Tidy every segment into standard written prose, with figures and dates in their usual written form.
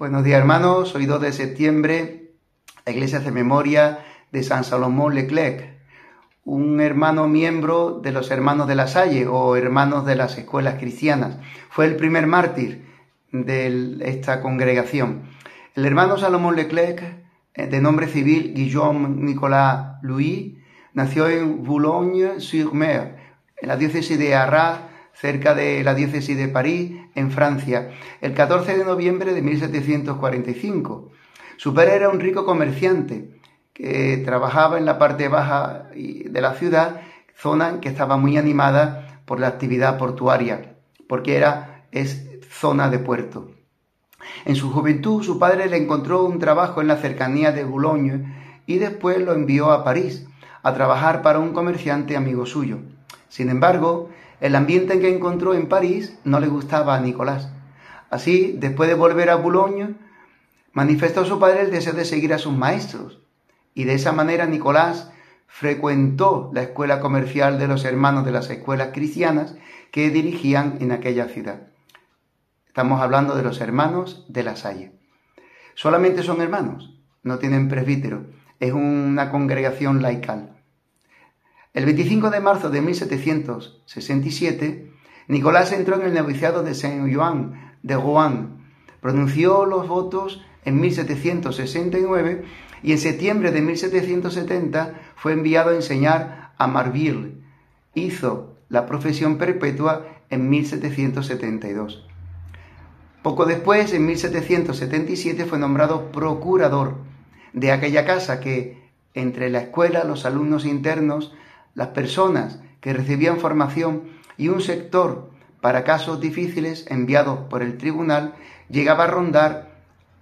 Buenos días, hermanos. Hoy 2 de septiembre, la Iglesia hace memoria de San Salomón Leclerc, un hermano miembro de los Hermanos de la Salle o Hermanos de las Escuelas Cristianas. Fue el primer mártir de esta congregación. El hermano Salomón Leclerc, de nombre civil Guillaume Nicolas Louis, nació en Boulogne-sur-Mer, en la diócesis de Arras, cerca de la diócesis de París, en Francia, el 14 de noviembre de 1745. Su padre era un rico comerciante que trabajaba en la parte baja de la ciudad, zona que estaba muy animada por la actividad portuaria, porque es zona de puerto. En su juventud, su padre le encontró un trabajo en la cercanía de Boulogne y después lo envió a París a trabajar para un comerciante amigo suyo. Sin embargo, el ambiente en que encontró en París no le gustaba a Nicolás. Así, después de volver a Boulogne, manifestó a su padre el deseo de seguir a sus maestros. Y de esa manera Nicolás frecuentó la escuela comercial de los hermanos de las escuelas cristianas que dirigían en aquella ciudad. Estamos hablando de los Hermanos de la Salle. Solamente son hermanos, no tienen presbítero. Es una congregación laical. El 25 de marzo de 1767, Nicolás entró en el noviciado de Saint-Joan de Rouen, pronunció los votos en 1769 y en septiembre de 1770 fue enviado a enseñar a Marville. Hizo la profesión perpetua en 1772. Poco después, en 1777, fue nombrado procurador de aquella casa que, entre la escuela, los alumnos internos, las personas que recibían formación y un sector para casos difíciles enviados por el tribunal, llegaba a rondar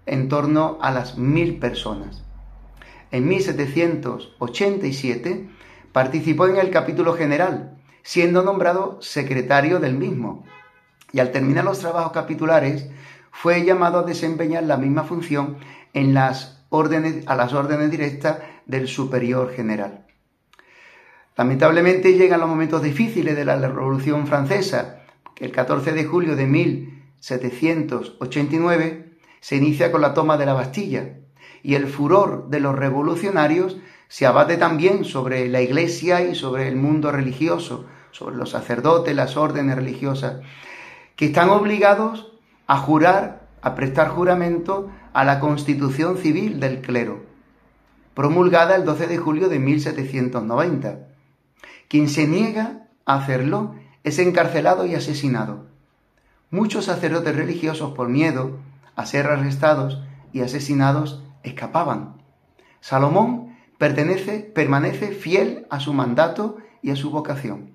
en torno a las 1000 personas. En 1787 participó en el capítulo general, siendo nombrado secretario del mismo, y al terminar los trabajos capitulares fue llamado a desempeñar la misma función a las órdenes directas del superior general. Lamentablemente llegan los momentos difíciles de la Revolución Francesa, que el 14 de julio de 1789 se inicia con la toma de la Bastilla, y el furor de los revolucionarios se abate también sobre la Iglesia y sobre el mundo religioso, sobre los sacerdotes, las órdenes religiosas, que están obligados a jurar, a prestar juramento a la Constitución Civil del Clero, promulgada el 12 de julio de 1790. Quien se niega a hacerlo es encarcelado y asesinado. Muchos sacerdotes religiosos, por miedo a ser arrestados y asesinados, escapaban. Salomón permanece fiel a su mandato y a su vocación.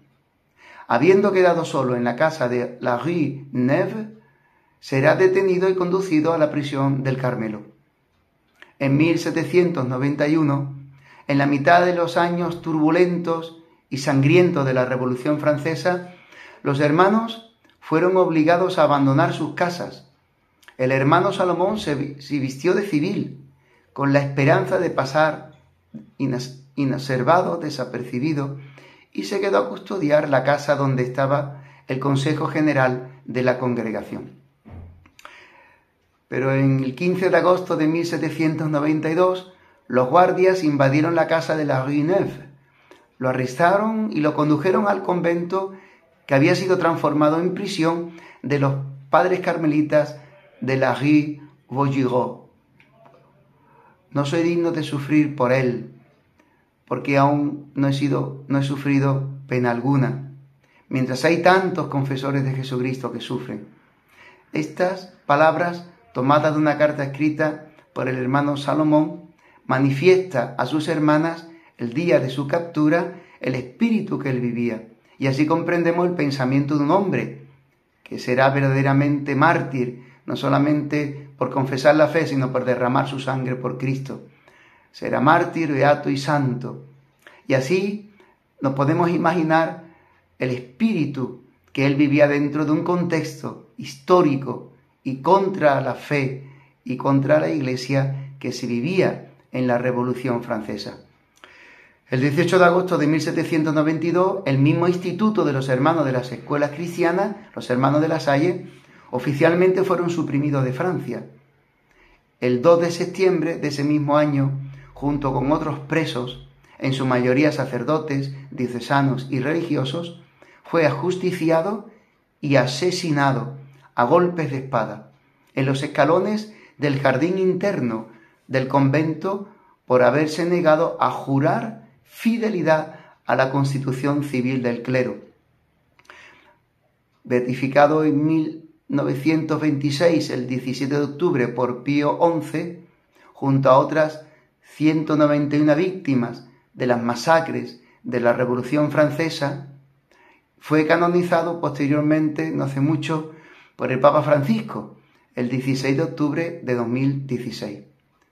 Habiendo quedado solo en la casa de la Rue Neuve, será detenido y conducido a la prisión del Carmelo. En 1791, en la mitad de los años turbulentos y sangrientos de la Revolución Francesa, los hermanos fueron obligados a abandonar sus casas. El hermano Salomón se vistió de civil, con la esperanza de pasar inobservado, desapercibido, y se quedó a custodiar la casa donde estaba el Consejo General de la congregación. Pero en el 15 de agosto de 1792, los guardias invadieron la casa de la Rue Neuve. Lo arrestaron y lo condujeron al convento que había sido transformado en prisión de los padres carmelitas de la Rue Vaugirard. No soy digno de sufrir por él, porque aún no he sufrido pena alguna, mientras hay tantos confesores de Jesucristo que sufren. Estas palabras, tomadas de una carta escrita por el hermano Salomón, manifiesta a sus hermanas el día de su captura el espíritu que él vivía, y así comprendemos el pensamiento de un hombre que será verdaderamente mártir, no solamente por confesar la fe, sino por derramar su sangre por Cristo. Será mártir, beato y santo. Y así nos podemos imaginar el espíritu que él vivía dentro de un contexto histórico y contra la fe y contra la Iglesia que se vivía en la Revolución Francesa. El 18 de agosto de 1792, el mismo Instituto de los Hermanos de las Escuelas Cristianas, los Hermanos de la Salle, oficialmente fueron suprimidos de Francia. El 2 de septiembre de ese mismo año, junto con otros presos, en su mayoría sacerdotes, diocesanos y religiosos, fue ajusticiado y asesinado a golpes de espada en los escalones del jardín interno del convento por haberse negado a jurar fidelidad a la constitución civil del clero. Beatificado en 1926, el 17 de octubre, por Pío XI, junto a otras 191 víctimas de las masacres de la Revolución Francesa, fue canonizado posteriormente, no hace mucho, por el Papa Francisco, el 16 de octubre de 2016.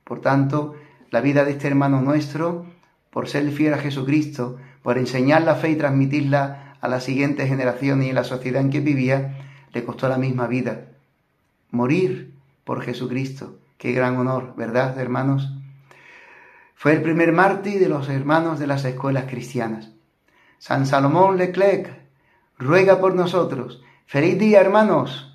Por tanto, la vida de este hermano nuestro, por ser fiel a Jesucristo, por enseñar la fe y transmitirla a las siguientes generaciones y en la sociedad en que vivía, le costó la misma vida. Morir por Jesucristo. Qué gran honor, ¿verdad, hermanos? Fue el primer mártir de los hermanos de las escuelas cristianas. San Salomón Leclerc ruega por nosotros. ¡Feliz día, hermanos!